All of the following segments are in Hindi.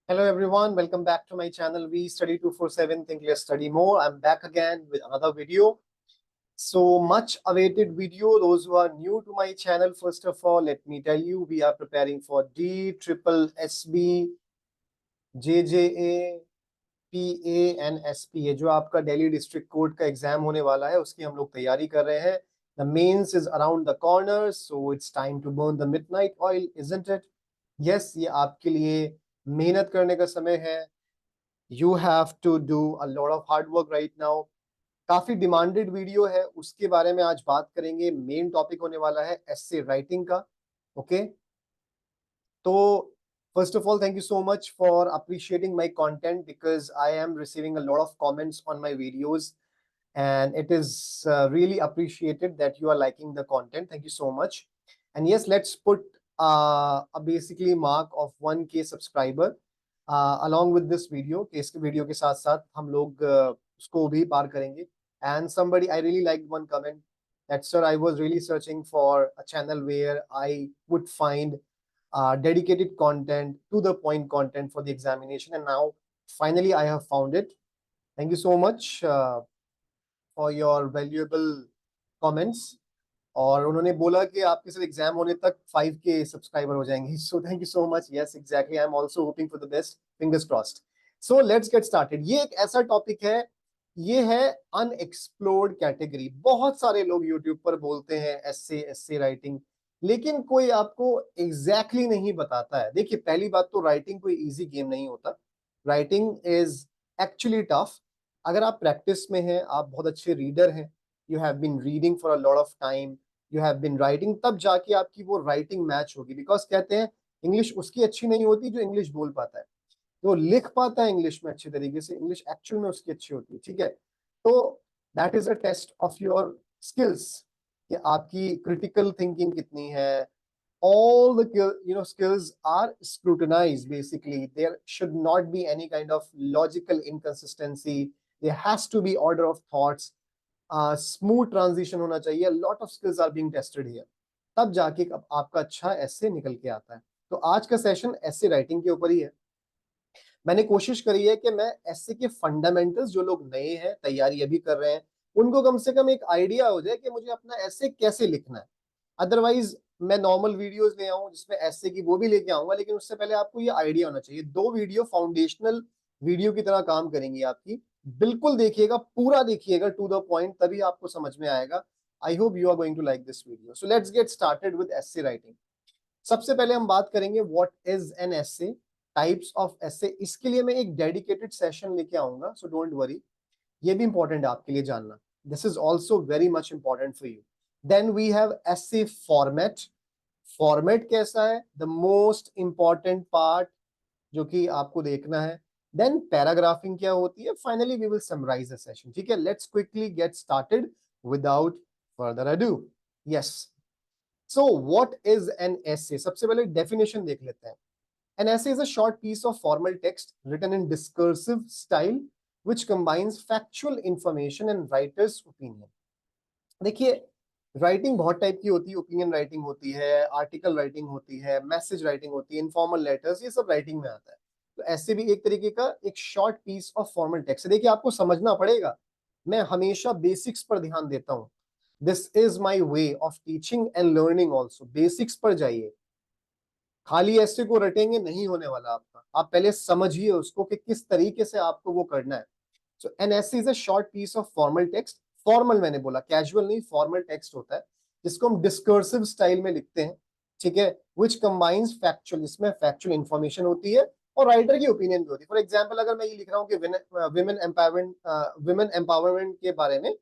Hello everyone, welcome back to my channel. We study 247 Think Less Study More. I'm back again with another video. So much awaited video. Those who are new to my channel, first of all, let me tell you, we are preparing for D, Triple SB, JJA, PA and SPA. जो आपका दिल्ली डिस्ट्रिक्ट कोर्ट का एग्जाम होने वाला है उसकी हम लोग तैयारी कर रहे हैं. The mains is around the corner, so it's time to burn the midnight oil, isn't it? Yes, ये आपके लिए मेहनत करने का समय है. You have to do a lot of hard work right now. काफी डिमांडेड वीडियो है, उसके बारे में आज बात करेंगे. मेन टॉपिक होने वाला है एस्से राइटिंग का. ओके, तो first of all, thank you so much for appreciating my content because I am receiving a lot of comments on my videos and it is really appreciated that you are liking the content. Thank you so much. And yes, let's put a basically mark of 1K subscriber along with this video. इस वीडियो के साथ साथ हम लोग उसको भी पार करेंगे. And somebody, I really liked one comment that, sir, I was really searching for a channel where I would find dedicated content, to the point content for the examination, and now finally I have found it. Thank you so much for your valuable comments. और उन्होंने बोला कि आपके सिर्फ एग्जाम होने तक 5K सब्सक्राइबर हो जाएंगे. सो thank you so much. Yes, exactly, I am also hoping for the best. Fingers crossed. So let's get started. ये एक ऐसा टॉपिक है, ये है अनएक्सप्लोर्ड कैटेगरी. बहुत सारे लोग यूट्यूब पर बोलते हैं एस्से राइटिंग, लेकिन कोई आपको एग्जैक्टली नहीं बताता है. देखिए, पहली बात तो राइटिंग कोई इजी गेम नहीं होता. Writing is actually tough. अगर आप प्रैक्टिस में हैं, आप बहुत अच्छे रीडर हैं, you have been reading for a lot of time, you have been writing, तब जाके आपकी वो राइटिंग मैच होगी. बिकॉज कहते हैं इंग्लिश उसकी अच्छी नहीं होती जो इंग्लिश बोल पाता है, जो लिख पाता है इंग्लिश में अच्छे तरीके से, इंग्लिश एक्चुअल में उसकी अच्छी होती है. ठीक है, तो that is a test of your skills, कि आपकी क्रिटिकल थिंकिंग कितनी है. all the skills are scrutinized. Basically, there should not be any kind of logical inconsistency. There has to be order of thoughts, smooth transition होना चाहिए. Lot of skills are being tested here, तब जाके आपका अच्छा एस्से निकल के आता है. तो आज का सेशन एस्से राइटिंग के ऊपर ही है. मैंने कोशिश करी है कि मैं एस्से के फंडामेंटल्स, जो लोग नए हैं, तैयारी अभी कर रहे हैं, उनको कम से कम एक आइडिया हो जाए कि मुझे अपना एस्से कैसे लिखना है. अदरवाइज मैं नॉर्मल वीडियोस ले आऊं जिसमें एस्से की वो भी लेके आऊंगा, लेकिन उससे पहले आपको ये आइडिया होना चाहिए. 2 वीडियो फाउंडेशनल वीडियो की तरह काम करेंगी आपकी. बिल्कुल देखिएगा, पूरा देखिएगा, टू द पॉइंट, तभी आपको समझ में आएगा. I hope you are going to like this video. So let's get started with essay writing. सबसे पहले हम बात करेंगे what is an essay, types of essay. इसके लिए मैं एक डेडिकेटेड सेशन लेके आऊंगा, सो डोंट वरी. ये भी इंपॉर्टेंट है आपके लिए जानना. This is also very much important for you. Then we have essay format. Format कैसा है, द मोस्ट इंपॉर्टेंट पार्ट जो कि आपको देखना है. देन पैराग्राफिंग क्या होती है. Finally we will summarise the session. ठीक है, let's quickly get started without further ado. Yes, so what is an essay. सबसे पहले डेफिनेशन देख लेते हैं. An essay is a short piece of formal text written in discursive style which combines factual information and writer's opinion. देखिए, राइटिंग बहुत टाइप की होती है. ओपिनियन राइटिंग होती है, आर्टिकल राइटिंग होती है, मैसेज राइटिंग होती है, इनफॉर्मल लेटर्स, ये सब राइटिंग में आता है. तो ऐसे भी एक तरीके का एक short piece of formal text है. देखिए, आपको समझना पड़ेगा, मैं हमेशा बेसिक्स पर ध्यान देता हूँ. This is my way of teaching and learning also. Basics पर जाइए, खाली ऐसे को रटेंगे नहीं होने वाला आपका. आप पहले समझिए उसको कि किस तरीके से आपको वो करना है. So an essay is a short piece of formal text. Formal मैंने बोला, कैजुअल नहीं, फॉर्मल टेक्स्ट होता है जिसको हम डिस्कर्सिव स्टाइल में लिखते हैं. ठीक है, विच कंबाइंस फैक्चुअल, इसमें फैक्चुअल इंफॉर्मेशन होती है और राइटर की ओपिनियन भी होती है. फॉर एग्जाम्पल, अगर मैं ये लिख रहा हूँ कि विमेन एम्पावरमेंट के बारे में,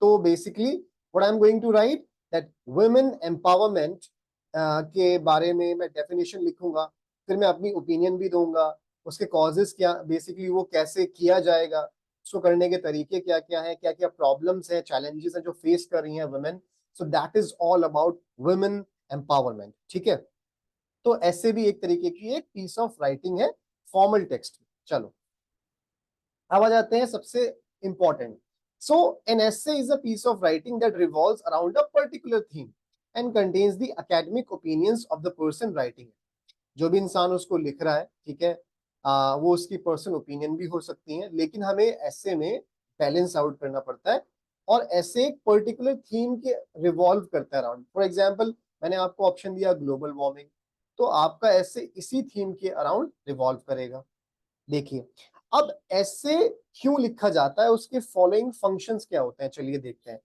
तो basically what I am going to write that women empowerment के बारे में मैं डेफिनेशन लिखूंगा. फिर मैं अपनी ओपिनियन भी दूंगा, उसके कॉजेस क्या, बेसिकली वो कैसे किया जाएगा, उसको करने के तरीके क्या क्या है, क्या क्या प्रॉब्लम्स हैं, चैलेंजेस हैं जो फेस कर रही हैं women. So that is all about women empowerment. ठीक है, तो ऐसे भी एक तरीके की एक पीस ऑफ राइटिंग है फॉर्मल टेक्स्ट. चलो, अब आ जाते हैं सबसे important. So an essay is a piece of writing that revolves around a particular theme and contains the academic opinions of the person writing. जो भी इंसान उसको लिख रहा है, ठीक है, वो उसकी पर्सनल ओपिनियन भी हो सकती हैं, लेकिन हमें ऐसे में बैलेंस आउट करना पड़ता है और ऐसे एक पर्टिकुलर थीम के रिवॉल्व करता है अराउंड। फॉर एग्जाम्पल मैंने आपको ऑप्शन दिया ग्लोबल वार्मिंग, तो आपका ऐसे इसी थीम के अराउंड रिवॉल्व करेगा। देखिए अब ऐसे क्यों लिखा जाता है, उसके फॉलोइंग फंक्शंस क्या होते हैं, चलिए देखते हैं।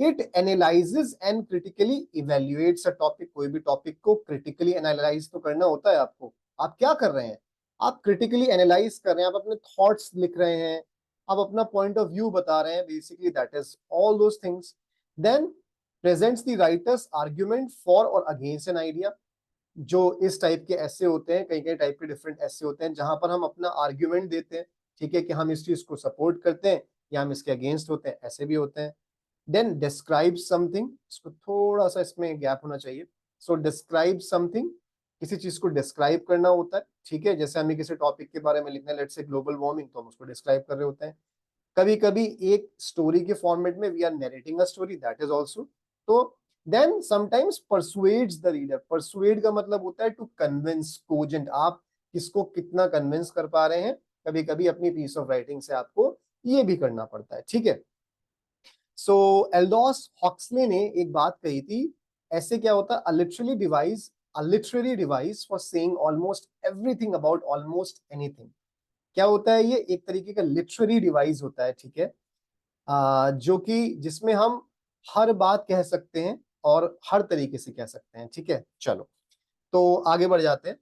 It analyses and critically evaluates a topic. कोई भी टॉपिक को क्रिटिकली एनालाइज तो करना होता है आपको। आप क्या कर रहे हैं, आप क्रिटिकली एनालाइज कर रहे हैं, आप अपने थॉट्स लिख रहे हैं, आप अपना पॉइंट ऑफ व्यू बता रहे हैं, basically that is all those things. Then presents the writer's argument for और अगेंस्ट एन आइडिया। जो इस टाइप के ऐसे होते हैं, कई कई टाइप के डिफरेंट ऐसे होते हैं जहां पर हम अपना आर्ग्यूमेंट देते हैं, ठीक है, कि हम इस चीज को सपोर्ट करते हैं या हम इसके अगेंस्ट होते हैं, ऐसे भी होते हैं। देन डिस्क्राइब समथिंग, इसको थोड़ा सा इसमें गैप होना चाहिए। सो डिस्क्राइब समथिंग, किसी चीज को डिस्क्राइब करना होता है, ठीक है, जैसे हमें किसी टॉपिक के बारे में लिखना है, लेट्स से ग्लोबल वार्मिंग, तो हम उसको डिस्क्राइब कर रहे होते हैं। कभी कभी एक स्टोरी के फॉर्मेट में we are narrating a story, that is also. तो then sometimes persuades the reader. Persuade का मतलब होता है टू कन्विंस, कोजेंट, आप किसको कितना कन्विंस कर पा रहे हैं। कभी कभी अपनी पीस ऑफ राइटिंग से आपको ये भी करना पड़ता है, ठीक है। सो एल्डोस हॉक्सले ने एक बात कही थी, ऐसे क्या होता है, a literary device for saying almost everything about almost anything. क्या होता है, ये एक तरीके का लिटरेरी डिवाइस होता है, ठीक है, जो कि जिसमें हम हर बात कह सकते हैं और हर तरीके से कह सकते हैं, ठीक है। चलो तो आगे बढ़ जाते हैं।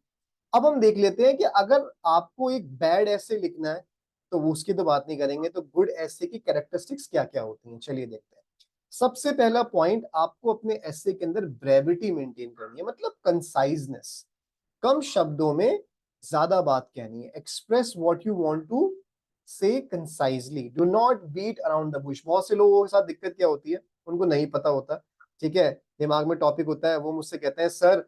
अब हम देख लेते हैं कि अगर आपको एक बैड ऐसे लिखना है तो वो उसकी तो बात नहीं करेंगे, तो गुड ऐसे की कैरेक्टरिस्टिक्स क्या क्या होती हैं, चलिए देखते हैं। सबसे पहला पॉइंट, आपको अपने ऐसे के अंदर ब्रेविटी मेंटेन करनी है, मतलब कंसाइजनेस। कम शब्दों में ज्यादा बात कहनी है। Express what you want to say concisely, do not beat around the bush. बहुत से लोगों के साथ दिक्कत क्या होती है, उनको नहीं पता होता, ठीक है, दिमाग में टॉपिक होता है, वो मुझसे कहते हैं सर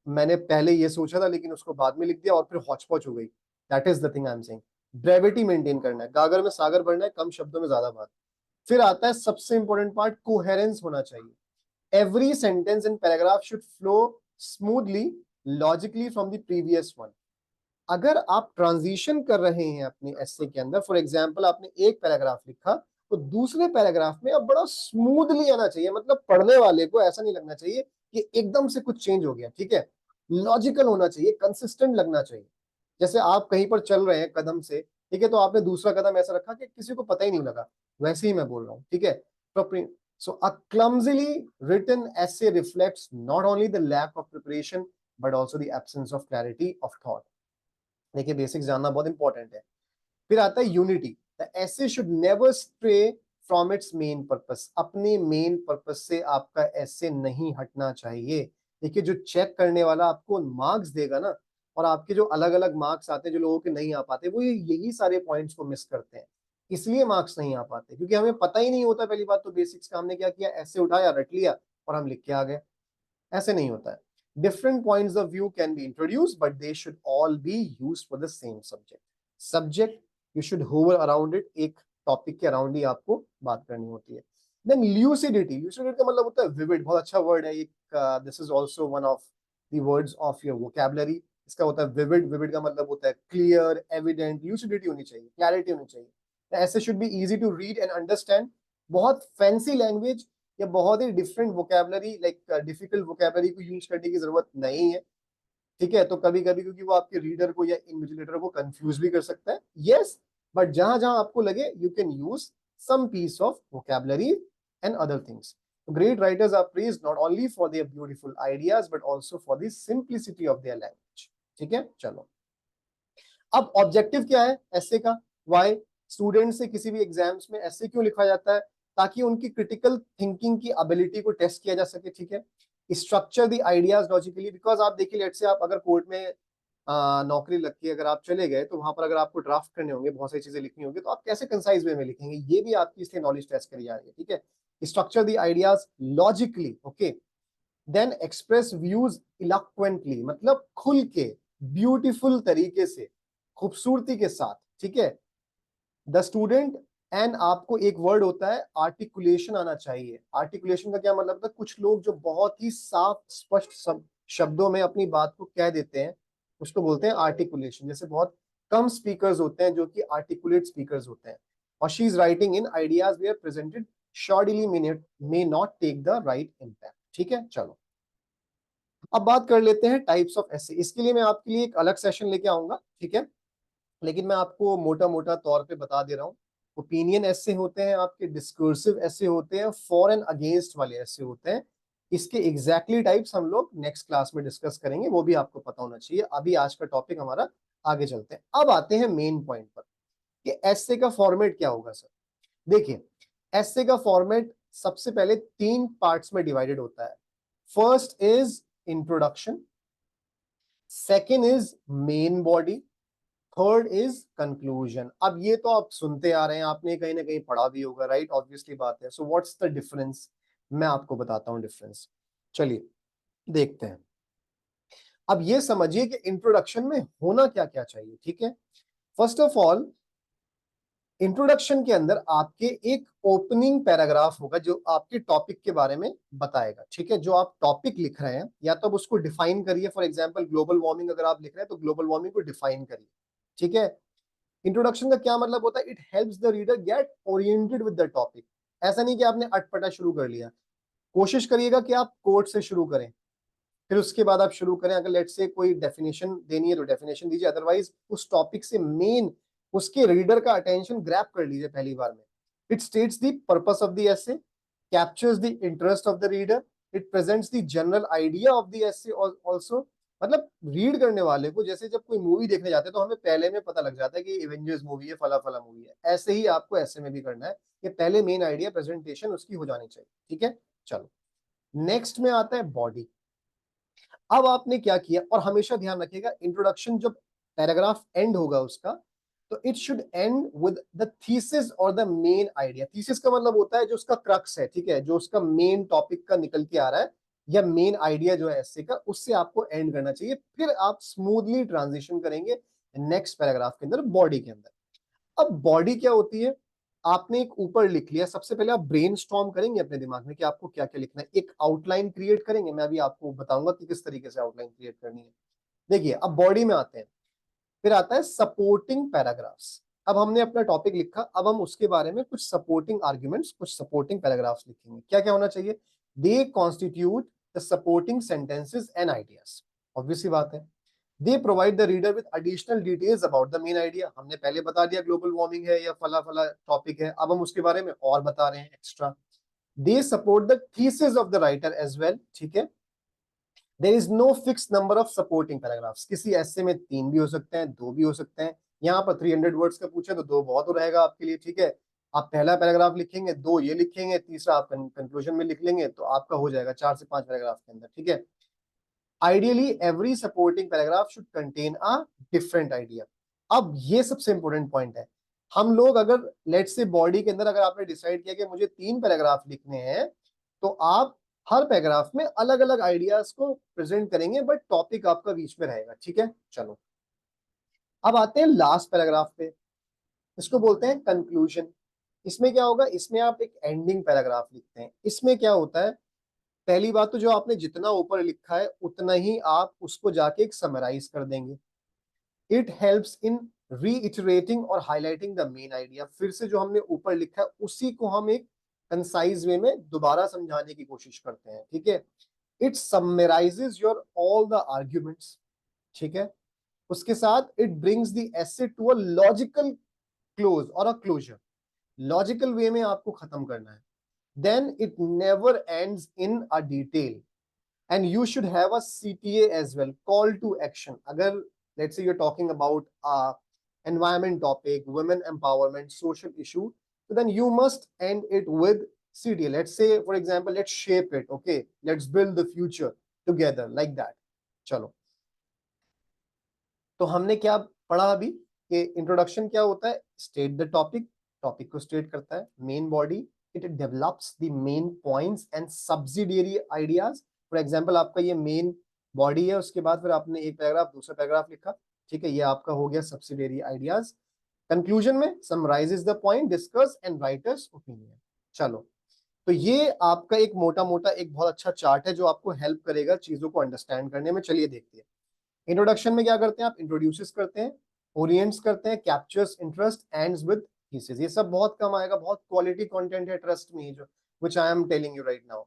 मैंने पहले ये सोचा था लेकिन उसको बाद में लिख दिया और फिर हौच पौच हो गई। That is the thing I am saying. Brevity maintain करना है, गागर में सागर भरना है, कम शब्दों में ज्यादा बात। फिर आता है सबसे इंपॉर्टेंट पार्ट, कोहेरेंस होना चाहिए। Every sentence in paragraph should flow smoothly logically from the previous one. अगर आप ट्रांजिशन कर रहे हैं अपने एसे के अंदर, फॉर एग्जाम्पल आपने एक पैराग्राफ लिखा तो दूसरे पैराग्राफ में अब बड़ा स्मूथली आना चाहिए, मतलब पढ़ने वाले को ऐसा नहीं लगना चाहिए कि एकदम से कुछ चेंज हो गया, ठीक है। लॉजिकल होना चाहिए, कंसिस्टेंट लगना चाहिए। जैसे आप कहीं पर चल रहे हैं कदम से, ठीक है, तो आपने दूसरा कदम ऐसा रखा कि किसी को पता ही नहीं लगा, वैसे ही मैं बोल रहा हूँ, ठीक है। सो अ क्लमजीली written essay reflects not only the lack of preparation but also the absence of clarity of thought। देखिए बेसिक्स जानना बहुत इंपॉर्टेंट है। फिर आता है यूनिटी। द ऐसे should never stray from its main purpose. अपने मेन पर्पस से आपका ऐसे नहीं हटना चाहिए। देखिए जो चेक करने वाला आपको मार्क्स देगा ना, और आपके जो अलग अलग मार्क्स आते हैं, जो लोगों के नहीं आ पाते, वो यही सारे पॉइंट्स को मिस करते हैं, इसलिए मार्क्स नहीं आ पाते, क्योंकि हमें पता ही नहीं होता। पहली बात तो बेसिक्स का हमने क्या किया, ऐसे उठाया, रट लिया और हम लिख के आ गए। ऐसे नहीं होता है। Different points of view can be introduce but they should all be used for the same subject. Subject you should hover around it, एक टॉपिक के अराउंड ही आपको बात करनी होती है। देन ल्यूसिडिटी, ल्यूसिडिटी का मतलब होता है विविड, बहुत अच्छा वर्ड है एक, this is also one of the words of your vocabulary. इसका होता है विविड। विविड का मतलब होता है क्लियर, एविडेंट। ल्यूसिडिटी होनी चाहिए, क्लैरिटी होनी चाहिए। Essay should be easy to read and understand. बहुत फैंसी लैंग्वेज या बहुत ही different vocabulary, like difficult vocabulary को यूज करने की जरूरत नहीं है, ठीक है। तो कभी कभी क्योंकि वो आपके रीडर को या इन्विजिलेटर को कंफ्यूज भी कर सकता है, यस, बट जहां जहां आपको लगे you can use some piece of vocabulary and other things. Great writers are praised not only for their beautiful ideas but also for the simplicity of their language, ठीक है। चलो अब ऑब्जेक्टिव क्या है ऐसे का, वाई स्टूडेंट से किसी भी एग्जाम्स में ऐसे क्यों लिखा जाता है, ताकि उनकी क्रिटिकल थिंकिंग की एबिलिटी को टेस्ट किया जा सके, ठीक है। Structure the ideas logically, because आप देखिए लेट से आप अगर कोर्ट में नौकरी लग के अगर आप चले गए तो वहां पर अगर आपको ड्राफ्ट करने होंगे, बहुत सारी चीजें लिखनी होंगी, तो आप कैसे कंसाइज वे में लिखेंगे, ये भी आपकी इसलिए नॉलेज टेस्ट करी जा रही है, ठीक है। Structure the ideas logically, okay. Then express views eloquently, मतलब खुल के, ब्यूटीफुल तरीके से, खूबसूरती के साथ, ठीक है। द स्टूडेंट एंड आपको एक वर्ड होता है आर्टिकुलेशन आना चाहिए। आर्टिकुलेशन का क्या मतलब होता है, कुछ लोग जो बहुत ही साफ स्पष्ट शब्दों में अपनी बात को कह देते हैं, उसको बोलते हैं आर्टिकुलेशन। जैसे बहुत कम स्पीकर्स होते हैं जो कि आर्टिकुलेट स्पीकर्स होते हैं, और she is writing in ideas were presented shortly may not take the right impact. ठीक है, चलो अब बात कर लेते हैं टाइप्स ऑफ एसे। इसके लिए मैं आपके लिए एक अलग सेशन लेके आऊंगा, ठीक है, लेकिन मैं आपको मोटा मोटा तौर पे बता दे रहा हूँ। ओपिनियन ऐसे होते हैं आपके, डिस्कर्सिव ऐसे होते हैं, फॉर एंड अगेंस्ट वाले ऐसे होते हैं। इसके एग्जैक्टली टाइप्स हम लोग नेक्स्ट क्लास में डिस्कस करेंगे, वो भी आपको पता होना चाहिए। अभी आज का टॉपिक हमारा आगे चलते हैं। अब आते हैं मेन पॉइंट पर कि एसे का फॉर्मेट क्या होगा सर। देखिए, एसे का फॉर्मेट सबसे पहले 3 पार्ट्स में डिवाइडेड होता है। First is introduction, second is main body, third is conclusion. अब ये तो आप सुनते आ रहे हैं, आपने कहीं ना कहीं पढ़ा भी होगा, राइट, ऑब्वियसली बात है। सो व्हाट्स द डिफरेंस, मैं आपको बताता हूं डिफरेंस। चलिए देखते हैं। अब ये समझिए कि इंट्रोडक्शन में होना क्या क्या चाहिए, ठीक है। फर्स्ट ऑफ ऑल, इंट्रोडक्शन के अंदर आपके एक ओपनिंग पैराग्राफ होगा जो आपके टॉपिक के बारे में बताएगा, ठीक है। जो आप टॉपिक लिख रहे हैं या तो आप उसको डिफाइन करिए, फॉर एग्जांपल ग्लोबल वार्मिंग अगर आप लिख रहे हैं तो ग्लोबल वार्मिंग को डिफाइन करिए, ठीक है। इंट्रोडक्शन का क्या मतलब होता है, it helps the reader get oriented with the topic. ऐसा नहीं कि आपने अटपटा शुरू कर लिया। कोशिश करिएगा कि आप कोट से शुरू करें, फिर उसके बाद आप शुरू करें। अगर लेट्स से कोई डेफिनेशन देनी है तो डेफिनेशन दीजिए, अदरवाइज उस टॉपिक से मेन उसके रीडर का अटेंशन ग्रैब कर लीजिए पहली बार में। It states the purpose of the essay, captures the interest of the reader, it presents the general idea of the essay also. मतलब रीड करने वाले को, जैसे जब कोई मूवी देखने जाते हैं तो हमें पहले में पता लग जाता है कि एवेंजर्स मूवी है, फला फला मूवी है, ऐसे ही आपको ऐसे में भी करना है। ये पहले मेन आइडिया प्रेजेंटेशन उसकी हो जानी चाहिए, ठीक है। चलो नेक्स्ट में आता है बॉडी। अब आपने क्या किया, और हमेशा ध्यान रखिएगा इंट्रोडक्शन जब पैराग्राफ एंड होगा उसका, तो it should and with the thesis और द मेन आइडिया। थीसिस का मतलब होता है जो उसका क्रक्स है, ठीक है, जो उसका मेन टॉपिक का निकल के आ रहा है, या मेन आइडिया जो है ऐसे का, उससे आपको एंड करना चाहिए। फिर आप स्मूथली ट्रांजिशन करेंगे नेक्स्ट पैराग्राफ के अंदर, बॉडी के अंदर। अब बॉडी क्या होती है, आपने एक ऊपर लिख लिया, सबसे पहले आप ब्रेनस्टॉर्म करेंगे अपने दिमाग में कि आपको क्या क्या लिखना है, एक आउटलाइन क्रिएट करेंगे। मैं अभी आपको बताऊंगा कि किस तरीके से आउटलाइन क्रिएट करनी है। देखिए अब बॉडी में आते हैं, फिर आता है सपोर्टिंग पैराग्राफ्स। अब हमने अपना टॉपिक लिखा, अब हम उसके बारे में कुछ सपोर्टिंग आर्ग्यूमेंट्स, कुछ सपोर्टिंग पैराग्राफ्स लिखेंगे। क्या क्या होना चाहिए, they constitute the supporting sentences and ideas. Obviously बात है, they provide the reader with additional details about the main idea. हमने पहले बता दिया ग्लोबल वार्मिंग है या फला फला टॉपिक है, अब हम उसके बारे में और बता रहे हैं extra. They support the thesis of the writer as well, ठीक है। There is no fix number of supporting paragraphs. किसी ऐसे में 3 भी हो सकते हैं, 2 भी हो सकते हैं। यहाँ पर 300 वर्ड्स का पूछे तो 2 बहुत रहेगा आपके लिए, ठीक है। आप पहला पैराग्राफ लिखेंगे, 2 ये लिखेंगे, तीसरा आप कंक्लूजन में लिख लेंगे, तो आपका हो जाएगा 4 से 5 पैराग्राफ के अंदर, ठीक है। Ideally, every supporting paragraph should contain a different idea. अब ये सबसे इंपॉर्टेंट पॉइंट है। हम लोग अगर लेट्स से बॉडी के अंदर अगर आपने डिसाइड किया कि मुझे 3 पैराग्राफ लिखने हैं, तो आप हर पैराग्राफ में अलग अलग आइडियाज को प्रेजेंट करेंगे, बट टॉपिक आपका बीच में रहेगा, ठीक है। चलो अब आते हैं लास्ट पैराग्राफ पे, इसको बोलते हैं कंक्लूजन। इसमें क्या होगा, इसमें आप एक एंडिंग पैराग्राफ लिखते हैं। इसमें क्या होता है, पहली बात तो जो आपने जितना ऊपर लिखा है उतना ही आप उसको जाके एक समराइज कर देंगे। इट हेल्प्स इन रीइटरेटिंग और हाईलाइटिंग द मेन आइडिया। फिर से जो हमने ऊपर लिखा है उसी को हम एक कंसाइज वे में दोबारा समझाने की कोशिश करते हैं, ठीक है। It summarises your all the arguments, ठीक है। उसके साथ it brings the essay to a logical close और अ क्लोजर। लॉजिकल वे में आपको खत्म करना है। then it never ends in a detail, and you should have a CTA as well, call to action. अगर let's say you're talking about environment topic, women empowerment, social issue, so then you must end it with CTA. Let's say for example, let's shape it, okay, let's build the future together, like that. चलो, तो हमने क्या पढ़ा अभी कि इंट्रोडक्शन क्या होता है, स्टेट द टॉपिक, टॉपिक को स्टेट करता है। Main body, it develops the main points and subsidiary ideas. For example आपका ये मेन बॉडी है, उसके बाद फिर आपने एक पैराग्राफ दूसरा पैराग्राफ लिखा, ठीक है, ये आपका हो गया सब्सिडियरी आइडियाज। कंक्लूजन में summarises the point, discuss and writers opinion. चलो, तो ये आपका एक मोटा मोटा एक बहुत अच्छा चार्ट है जो आपको हेल्प करेगा चीजों को अंडरस्टैंड करने में। चलिए देखते हैं। इंट्रोडक्शन में क्या करते हैं, आप इंट्रोड्यूसेस करते हैं, ओरिएंट्स करते हैं, captures interest, ends with thesis. ये सब बहुत कम आएगा, बहुत क्वालिटी कंटेंट है, ट्रस्ट मी, जो which I am telling you right now.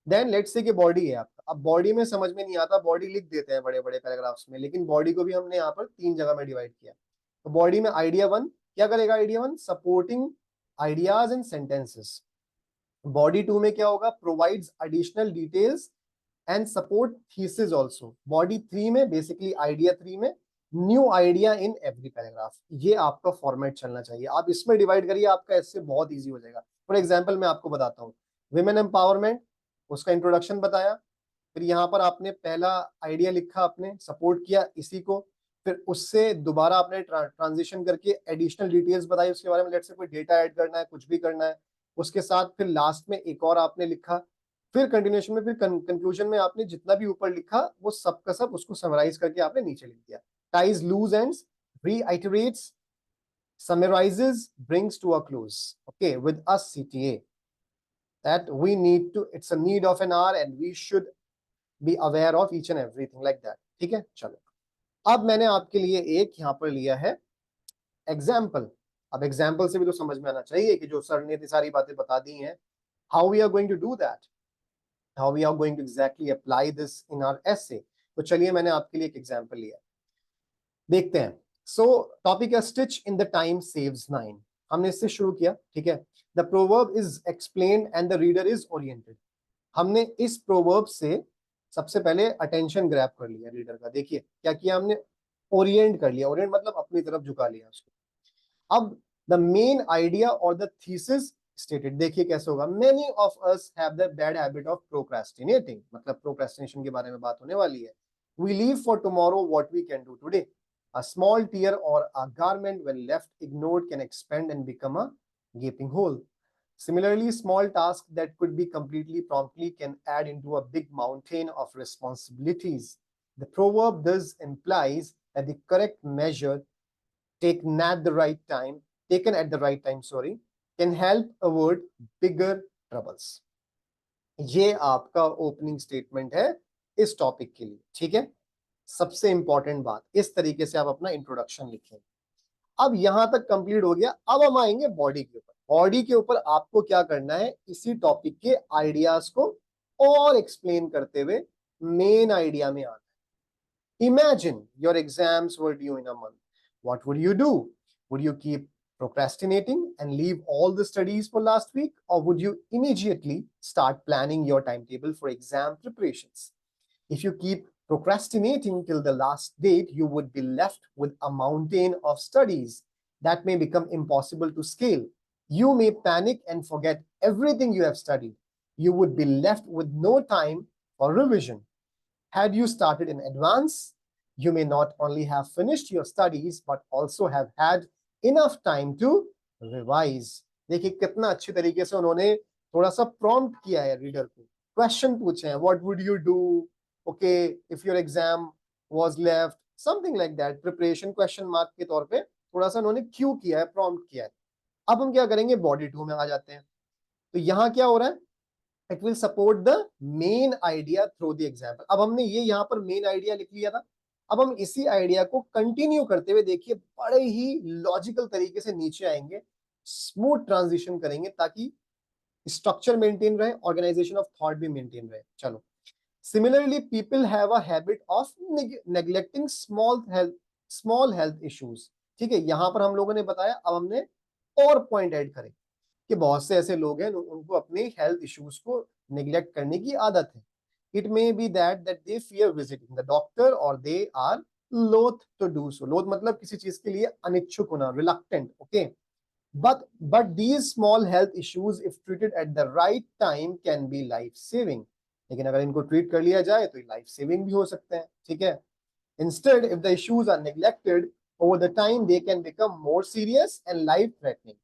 Then let's say कि बॉडी है आपका। अब बॉडी में समझ में नहीं आता, बॉडी लिख देते हैं बड़े बड़े पैराग्राफ्स में, लेकिन बॉडी को भी हमने यहाँ पर 3 जगह में डिवाइड किया। तो बॉडी में आइडिया 1 क्या करेगा? Idea 1 supporting ideas and sentences. Body 2 में क्या होगा? Provides additional details and support thesis also. Body 3 में बेसिकली आइडिया 3 में new idea in every paragraph. ये आपका फॉर्मेट चलना चाहिए। आप इसमें डिवाइड करिए, आपका इससे बहुत ईजी हो जाएगा। फॉर एग्जाम्पल मैं आपको बताता हूँ, विमेन एम्पावरमेंट, उसका इंट्रोडक्शन बताया, फिर यहाँ पर आपने पहला आइडिया लिखा, आपने सपोर्ट किया इसी को, फिर उससे दोबारा आपने ट्रांजिशन करके एडिशनल डिटेल्स बताई उसके बारे में, लेट्स से कोई डेटा ऐड करना है, कुछ भी करना है, उसके साथ फिर लास्ट में एक और आपने लिखा, फिर कंटिन्यूएशन में, फिर कंक्लूजन में आपने जितना भी ऊपर लिखा वो सब का सब उसको समराइज करके आपने नीचे लिख दिया। Ties loose ends, reiterates, summarizes, brings to a close, okay, with us CTA, that we need to, it's a need of an hour and we should be aware of each and everything like that। ठीक है, चलो अब मैंने आपके लिए एक यहाँ पर लिया है एग्जाम्पल। अब एग्जाम्पल से भी तो समझ में आना चाहिए कि जो सर ने इतनी सारी बातें बता दी हैं, how we are going to do that, how we are going to exactly apply this in our essay। तो चलिए मैंने आपके लिए एक एग्जांपल लिया, देखते हैं। सो टॉपिक है stitch in the time saves 9। हमने इससे शुरू किया, ठीक है। The proverb is explained and the reader is oriented. हमने इस प्रोवर्ब से सबसे पहले अटेंशन ग्रैब कर लिया रीडर का। देखिए क्या किया हमने, ओरिएंट कर लिया। ओरिएंट मतलब अपनी तरफ झुका लिया उसको। अब द मेन आइडिया और द थीसिस स्टेटेड, देखिए कैसे होगा। Many of us have the bad habit of procrastinating, मतलब प्रोक्रेस्टिनेशन के बारे में बात होने वाली है। We leave for tomorrow what we can do today. A small tear or a garment when left ignored can expand and become a gaping hole. Similarly, small tasks that could be completely promptly can add into a big mountain of responsibilities. The proverb thus implies that the correct measure taken at the right time, can help avoid bigger troubles। ये आपका ओपनिंग स्टेटमेंट है इस टॉपिक के लिए, ठीक है। सबसे इंपॉर्टेंट बात, इस तरीके से आप अपना इंट्रोडक्शन लिखें। अब यहां तक कंप्लीट हो गया। अब हम आएंगे बॉडी के ऊपर। बॉडी के ऊपर आपको क्या करना है, इसी टॉपिक के आइडियाज को और एक्सप्लेन करते हुए मेन आइडिया में आना है। Imagine your exams were due in a month, what would you do? Would you keep procrastinating and leave all the studies for last week, or would you immediately start planning your timetable for exam preparations? If you keep procrastinating till the last date, you would be left with a mountain of studies that may become impossible to scale. You may panic and forget everything you have studied. You would be left with no time for revision. Had you started in advance, you may not only have finished your studies, but also have had enough time to revise। देखिए कितना अच्छी तरीके से उन्होंने थोड़ा सा प्रॉम्प्ट किया है रीडर को, क्वेश्चन पूछे हैं, what would you do, okay, if your exam was left, something like that, preparation question mark के तौर पे थोड़ा सा उन्होंने क्यों किया है, प्रॉम्प्ट किया है। अब हम क्या करेंगे, बॉडी 2 में आ जाते हैं। तो यहाँ क्या हो रहा है, it will support the main idea through the example. अब हमने ये यहाँ पर मेन आइडिया लिख लिया था। अब हम इसी आइडिया को कंटिन्यू करते हुए देखिए बड़े ही लॉजिकल तरीके से नीचे आएंगे, स्मूथ ट्रांजिशन करेंगे ताकि स्ट्रक्चर मेंटेन रहे, ऑर्गेनाइजेशन ऑफ थॉट भी मेंटेन रहे। चलो, similarly people have a habit of neglecting small health issues. ठीक है, यहां पर हम लोगों ने बताया, अब हमने और पॉइंट ऐड करें कि बहुत से ऐसे लोग हैं उनको अपने हेल्थ इश्यूज को निगलेक्ट करने की आदत है। It may be that they fear visiting the doctor और दे आर लोथ टू डू सो। लोथ मतलब किसी चीज के लिए अनिच्छुक होना, reluctant, okay. But these small health issues if treated at the right time can be life saving. लेकिन अगर इनको ट्रीट कर लिया जाए तो लाइफ सेविंग भी हो सकते हैं, ठीक है। Instead if the issues are neglected over the time, they can become more serious and life threatening.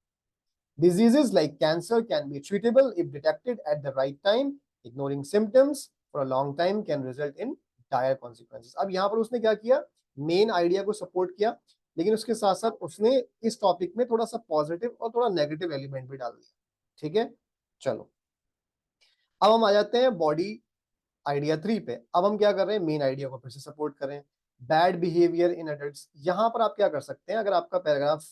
Diseases like cancer can be treatable if detected at the right time. Ignoring symptoms for a long time can result in dire consequences। अब यहाँ पर उसने क्या किया, मेन आइडिया को सपोर्ट किया, लेकिन उसके साथ साथ उसने इस टॉपिक में थोड़ा सा पॉजिटिव और थोड़ा नेगेटिव एलिमेंट भी डाल दिया, ठीक है। चलो अब हम आ जाते हैं बॉडी आइडिया 3 पे। अब हम क्या कर रहे हैं, मेन आइडिया को फिर से सपोर्ट कर रहे हैं। बैड बिहेवियर इन एडल्ट्स, यहाँ पर आप क्या कर सकते हैं, अगर आपका पैराग्राफ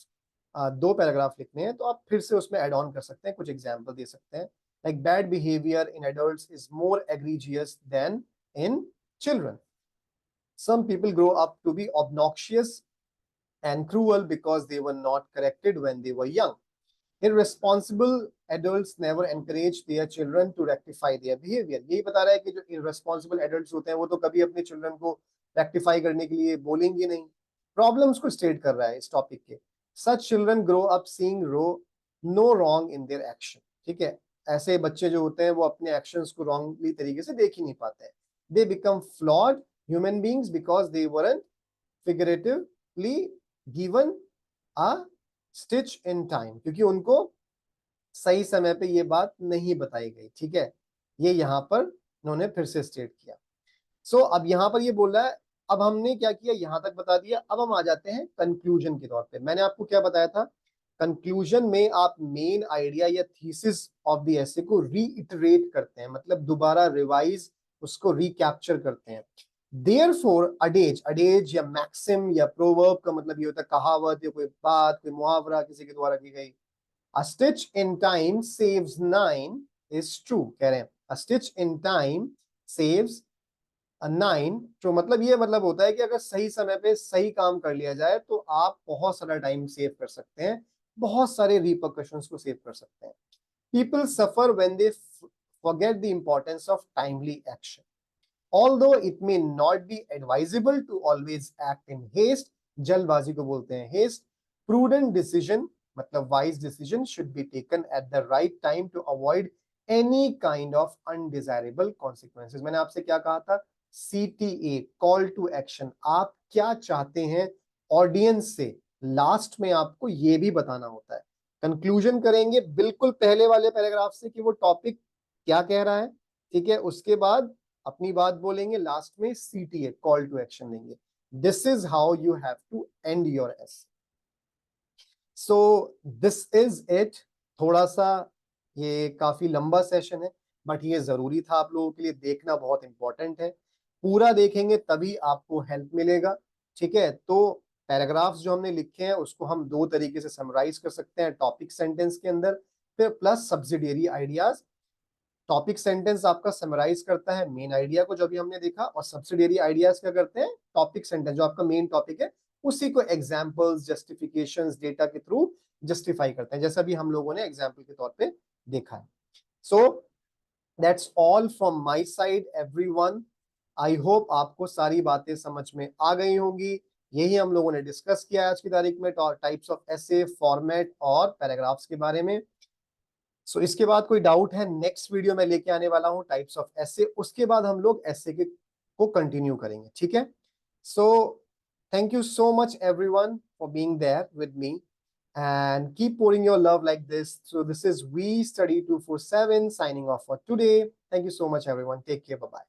2 पैराग्राफ लिखने हैं तो आप फिर से उसमें ऐड ऑन कर सकते हैं, कुछ एग्जाम्पल दे सकते हैं, like bad behaviour in adults is more egregious than in children. Some people grow up to be obnoxious and cruel because they were not corrected when they were young. Irresponsible adults never encourage their children to rectify their behavior. यही बता रहा है कि जो irresponsible adults होते हैं वो तो कभी अपने children को rectify करने के लिए बोलेंगे नहीं. Problems को state कर रहा है इस topic के. Such children grow up seeing no wrong in their action. ठीक है, ऐसे बच्चे जो होते हैं वो अपने actions को wrongly तरीके से देख ही नहीं पाते हैं. They become flawed human beings because they weren't figuratively given a stitch in time, क्योंकि उनको सही समय पे ये बात नहीं बताई गई. ठीक है, ये यहाँ पर उन्होंने फिर से स्टेट किया. सो अब यहाँ पर ये बोल रहा है, अब हमने क्या किया, यहाँ तक बता दिया. अब हम आ जाते हैं कंक्लूजन के तौर पे. मैंने आपको क्या बताया था, कंक्लूजन में आप मेन आइडिया या थीसिस ऑफ द एसे को रीइटरेट करते हैं, मतलब दोबारा रिवाइज उसको रिकैप्चर करते हैं. Therefore, adage या मैक्सिम या प्रोवर्ब का मतलब ये होता है कहावत या कोई बात, कोई मुहावरा किसी के द्वारा की गई. A stitch in time saves 9 is true. कह रहे हैं a stitch in time saves a 9. तो मतलब ये मतलब होता है कि अगर सही समय पे सही काम कर लिया जाए तो आप बहुत सारा टाइम सेव कर सकते हैं, बहुत सारे रिपरकशंस को सेव कर सकते हैं. People suffer when they forget the importance of timely action. Although it may not be advisable to always act in haste, जल्दबाजी को बोलते हैं haste, prudent decision मतलब wise decision should be taken at the right time to avoid any kind of undesirable consequences. मैंने आपसे क्या कहा था, CTA call to action, आप क्या चाहते हैं ऑडियंस से, लास्ट में आपको ये भी बताना होता है. कंक्लूजन करेंगे बिल्कुल पहले वाले पैराग्राफ से कि वो टॉपिक क्या कह रहा है. ठीक है, उसके बाद अपनी बात बोलेंगे, लास्ट में CTA कॉल टू एक्शन देंगे. This is how you have to end your essay. So this is it. थोड़ा सा ये काफी लंबा सेशन है बट ये जरूरी था आप लोगों के लिए, देखना बहुत इंपॉर्टेंट है. पूरा देखेंगे तभी आपको हेल्प मिलेगा. ठीक है, तो पैराग्राफ्स जो हमने लिखे हैं उसको हम 2 तरीके से समराइज कर सकते हैं, टॉपिक सेंटेंस के अंदर फिर plus subsidiary ideas. Topic sentence आपका समराइज करता है मेन आइडिया को जो अभी हमने देखा, और सब्सिडियरी आइडियाज क्या करते हैं, टॉपिक सेंटेंस जो आपका मेन टॉपिक है उसी को एग्जांपल्स, जस्टिफिकेशंस, डेटा के थ्रू जस्टिफाई करते हैं, जैसा भी हम लोगों ने एग्जांपल के तौर पे देखा है. So that's all from my side everyone. I hope आपको सारी बातें समझ में आ गई होंगी. यही हम लोगों ने डिस्कस किया है आज की तारीख में, टाइप्स ऑफ एसे, फॉर्मेट और पैराग्राफ्स के बारे में. सो इसके बाद कोई डाउट है, नेक्स्ट वीडियो में लेके आने वाला हूं टाइप्स ऑफ एसे, उसके बाद हम लोग एसे के को कंटिन्यू करेंगे. ठीक है, so thank you so much everyone for being there with me and keep pouring your love like this. So this is We Study 247 signing off for today. Thank you so much everyone. Take care. Bye bye.